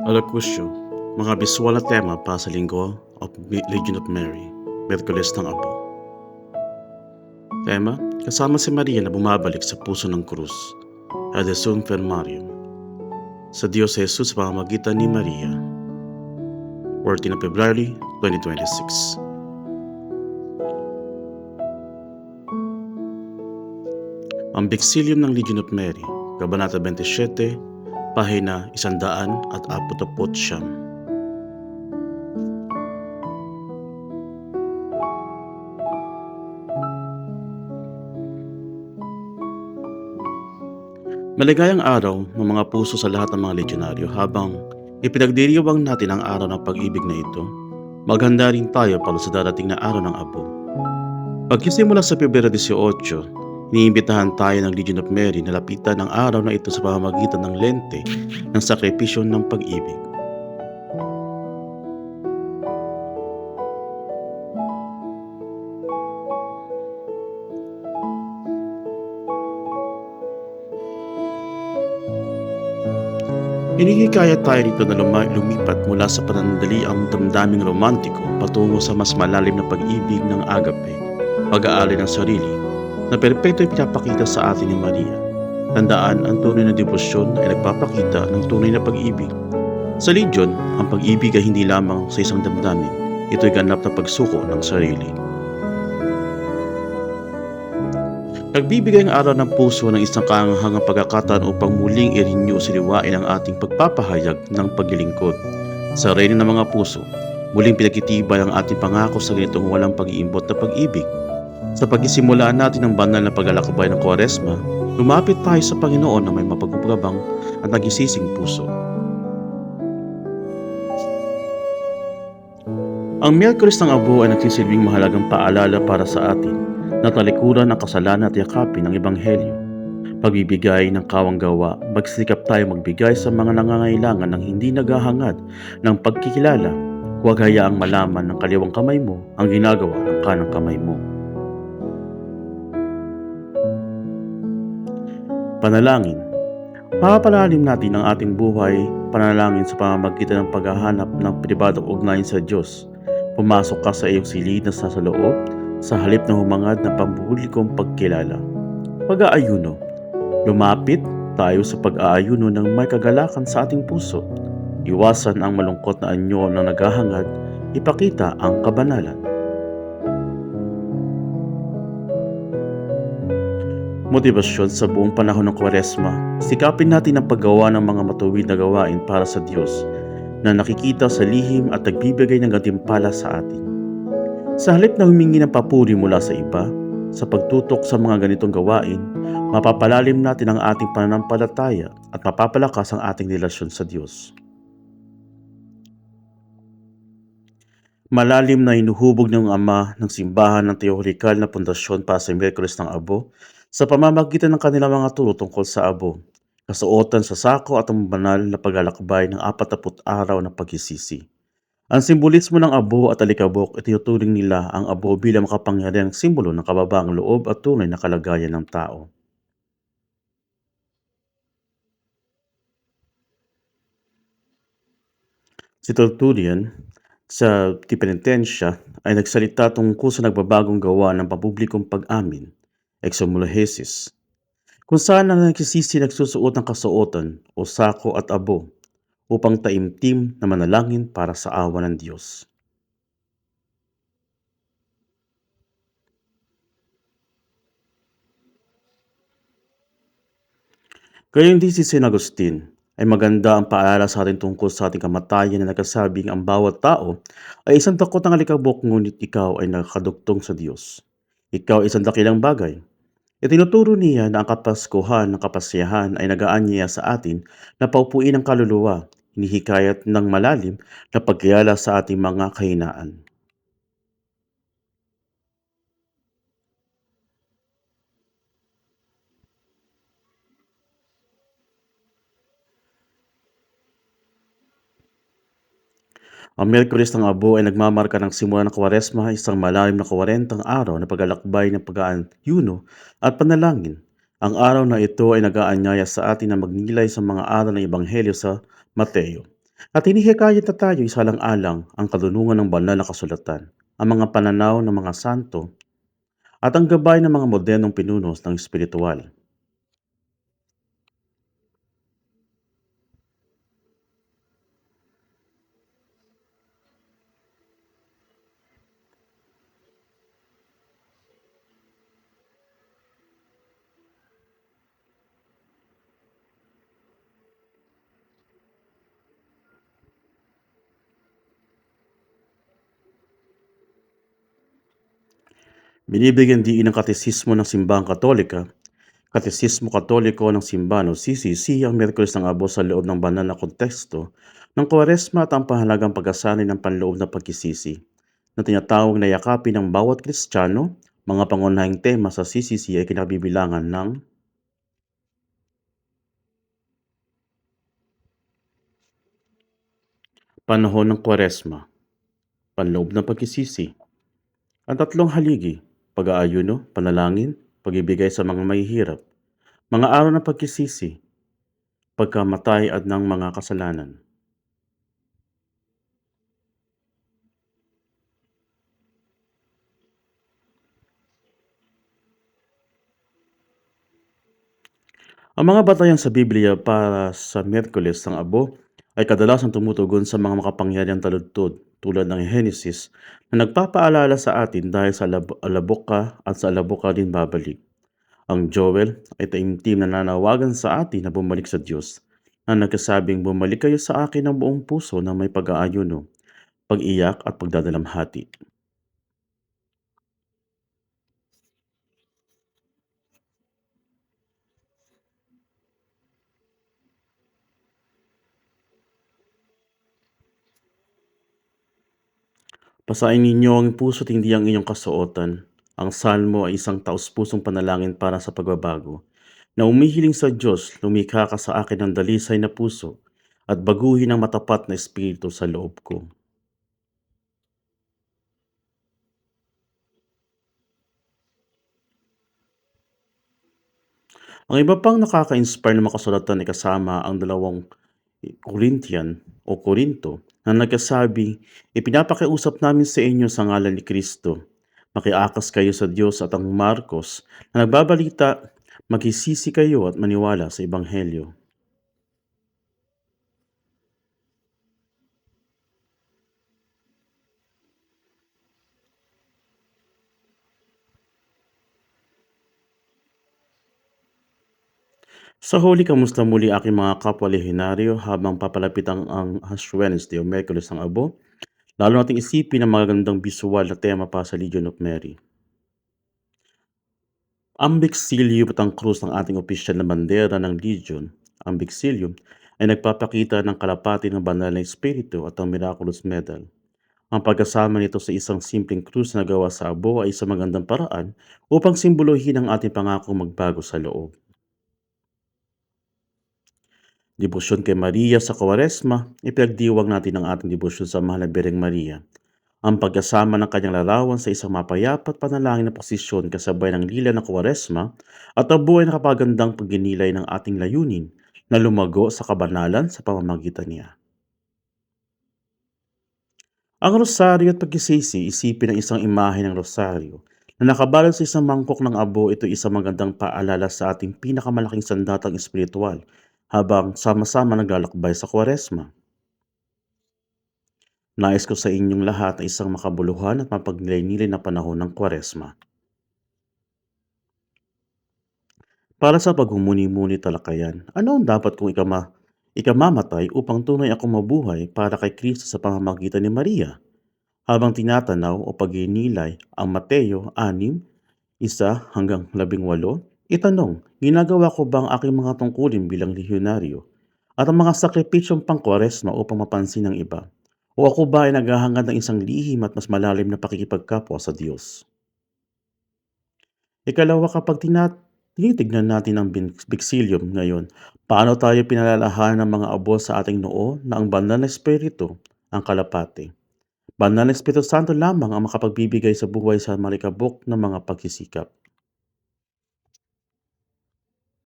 Alakusyo, mga biswal na tema para sa Linggo of Legion of Mary, Miyerkules ng Abo. Tema, kasama si Maria na bumabalik sa puso ng krus, Adesum Fermarium. Sa Diyos sa Jesus sa pamamagitan ni Maria, 14 of February 2026. Ang Bexilium ng Legion of Mary, Kabanata 27, Pahina 149. Maligayang araw ng mga puso sa lahat ng mga ledyonaryo habang ipinagdiriwang natin ang araw ng pag-ibig na ito. Maghanda rin tayo para sa darating na araw ng Abo. Pagkisimula sa Pebrero 18, iniimbitahan tayo ng Legion of Mary na lapitan ang araw na ito sa pamamagitan ng lente ng sakripisyo ng pag-ibig. Hinihikayat tayo dito na lumipat mula sa panandaliang damdaming romantiko patungo sa mas malalim na pag-ibig ng agape, pag-aali ng sarili, na perpekto ay pinapakita sa atin ni Maria. Tandaan, ang tunay na debosyon ay nagpapakita ng tunay na pag-ibig. Sa Legion, ang pag-ibig ay hindi lamang sa isang damdamin. Ito ay ganap na pagsuko ng sarili. Nagbibigay ang araw ng puso ng isang kahangahangang pagkakataon upang muling i-renew siliwain ang ating pagpapahayag ng paglilingkod. Sa reyna ng mga puso, muling pinagtitibay ang ating pangako sa ganitong walang pag-iimbot na pag-ibig. Sa pagsisimula natin ng banal na paglalakbay ng Kwaresma, lumapit tayo sa Panginoon na may mapagkumbabang at nagisising puso. Ang Miyerkules ng Abo ay nagsisilbing mahalagang paalala para sa atin na talikuran ang kasalanan at yakapin ng Ebanghelyo. Pagbibigay ng kawang-gawa, magsikap tayo magbigay sa mga nangangailangan ng hindi naghahangad ng pagkikilala. Huwag hayaang malaman ng kaliwang kamay mo ang ginagawa ng kanang kamay mo. Panalangin. Papalalim natin ang ating buhay panalangin sa pamamagitan ng paghahanap ng pribadong ugnayan sa Diyos. Pumasok ka sa iyong silid na sa loob sa halip na humangad na pambuhulikong pagkilala. Pag-aayuno. Lumapit tayo sa pag-aayuno ng may kagalakan sa ating puso. Iwasan ang malungkot na anyo ng naghahangad, ipakita ang kabanalan. Motibasyon sa buong panahon ng Kwaresma, sikapin natin ang paggawa ng mga matuwid na gawain para sa Diyos na nakikita sa lihim at nagbibigay ng gantimpala sa atin. Sa halip na humingi ng papuri mula sa iba, sa pagtutok sa mga ganitong gawain, mapapalalim natin ang ating pananampalataya at mapapalakas ang ating relasyon sa Diyos. Malalim na hinuhubog ng Ama ng simbahan ng teolohikal na pundasyon para sa Miyerkules ng Abo sa pamamagitan ng kanilang mga turo tungkol sa Abo, kasuotan sa sako at ang banal na paglalakbay ng 40 araw na pagsisisi. Ang simbolismo ng abo at alikabok, itinuturing nila ang abo bilang makapangyarihang simbolo ng kababaang loob at tunay na kalagayan ng tao. Si Tertullian, sa De Penitentia, ay nagsalita tungkol sa nagbabagong gawa ng pampublikong pag-amin, exomolohesis, kung saan ang nagsisisi nagsusuot ng kasuotan o sako at abo upang taimtim na manalangin para sa awa ng Diyos. Gayong din si San Agustin, ay maganda ang paalala sa atin tungkol sa ating kamatayan na nagkasabing ang bawat tao ay isang takot ng alikabok ngunit ikaw ay nakakadugtong sa Diyos. Ikaw ay isang dakilang bagay. Itinuturo niya na ang kapaskuhan ng kapasyahan ay nagaanyaya sa atin na paupuin ang kaluluwa, hinihikayat ng malalim na pagkilala sa ating mga kahinaan. Ang Miyerkules ng Abo ay nagmamarka ng simula ng Kwaresma, isang malalim na 40 araw na paglalakbay ng pag-aayuno at panalangin. Ang araw na ito ay nag-aanyaya sa atin na magnilay sa mga aral ng Ebanghelyo sa Mateo. At hinihikayat na tayo isalang-alang ang kadunungan ng banal na kasulatan, ang mga pananaw ng mga santo, at ang gabay ng mga modernong pinunos ng espiritual. Binibigyan diin ng Katesismo ng Simbahang Katolika, Katesismo Katoliko ng Simbahan o CCC ang Miyerkules ng Abo sa loob ng banal na konteksto ng Kwaresma at ang pahalagang pagkasanay ng panloob na pagkisisi na tinatawag na yakapin ng bawat Kristiyano. Mga pangunahing tema sa CCC ay kinabibilangan ng panahon ng Kwaresma, panloob na pagkisisi, ang tatlong haligi, pag-aayuno, panalangin, pagibigay sa mga mahihirap, mga araw ng pagkisisi, pagkamatay at ng mga kasalanan. Ang mga batayan sa Biblia para sa Miyerkules ng Abo ay kadalasan tumutugon sa mga makapangyarihang taludtod tulad ng Henesis na nagpapaalala sa atin dahil sa alabok ka at sa alabok ka din babalik. Ang Joel ay taimtim na nanawagan sa atin na bumalik sa Diyos na nagkasabing bumalik kayo sa akin ng buong puso na may pag-aayuno, pag-iyak at pagdadalamhati. Pasain ninyo ang puso't hindi ang inyong kasuotan. Ang salmo ay isang taus-pusong panalangin para sa pagbabago, na umihiling sa Diyos, lumikha ka sa akin ng dalisay na puso, at baguhin ang matapat na espiritu sa loob ko. Ang iba pang nakaka-inspire na makasulatan ay kasama ang dalawang Corinthian o Korinto na nagkasabi, ipinapakiusap namin sa inyo sa ngalan ni Kristo. Makiakas kayo sa Diyos at ang Marcos na nagbabalita, magsisisi kayo at maniwala sa Ebanghelyo. Sa huli, kamusta muli aking mga kapwa lehionaryo habang papalapit ang Ash Wednesday o Miyerkules ng Abo? Lalo nating isipin ang magagandang bisual na tema para sa Legion of Mary. Ang Bixilium at ang krus ng ating opisyal na bandera ng Legion, ang Bixilium, ay nagpapakita ng kalapati ng banal na espiritu at ang Miraculous Medal. Ang pagkasama nito sa isang simpleng krus na gawa sa abo ay isang magandang paraan upang simbolohin ang ating pangakong magbago sa loob. Debosyon kay Maria sa Kwaresma, ipinagdiwang natin ang ating debosyon sa Mahal na Birheng Maria. Ang pagkasama ng kanyang larawan sa isang mapayapat panalangin na posisyon kasabay ng lila ng Kwaresma at ang buhay na kapagandang pagginilay ng ating layunin na lumago sa kabanalan sa pamamagitan niya. Ang rosaryo at pagkisisi, isipin ang isang imahe ng rosaryo na nakabalot sa isang mangkok ng abo. Ito isang magandang paalala sa ating pinakamalaking sandatang espiritual habang sama-sama naglalakbay sa Kwaresma. Nais ko sa inyong lahat na isang makabuluhan at mapagnilay-nilay na panahon ng Kwaresma. Para sa paghumuni-muni talakayan, ano ang dapat kong ikamamatay upang tunay akong mabuhay para kay Kristo sa pamamagitan ni Maria? Habang tinatanaw o pagninilay ang Mateo 6:1-18, itanong, ginagawa ko ba ang aking mga tungkulin bilang lehyonaryo at ang mga sakripisyong pangkwaresma upang mapansin ng iba? O ako ba ay naghahangad ng isang lihim at mas malalim na pakikipagkapwa sa Diyos? Ikalawa, kapag tinitignan natin ang Bixilium ngayon, paano tayo pinalalahanan ng mga abo sa ating noo na ang banal na espiritu, ang kalapate. Banal na Espiritu Santo lamang ang makapagbibigay sa buhay sa malikabok ng mga pagsisikap.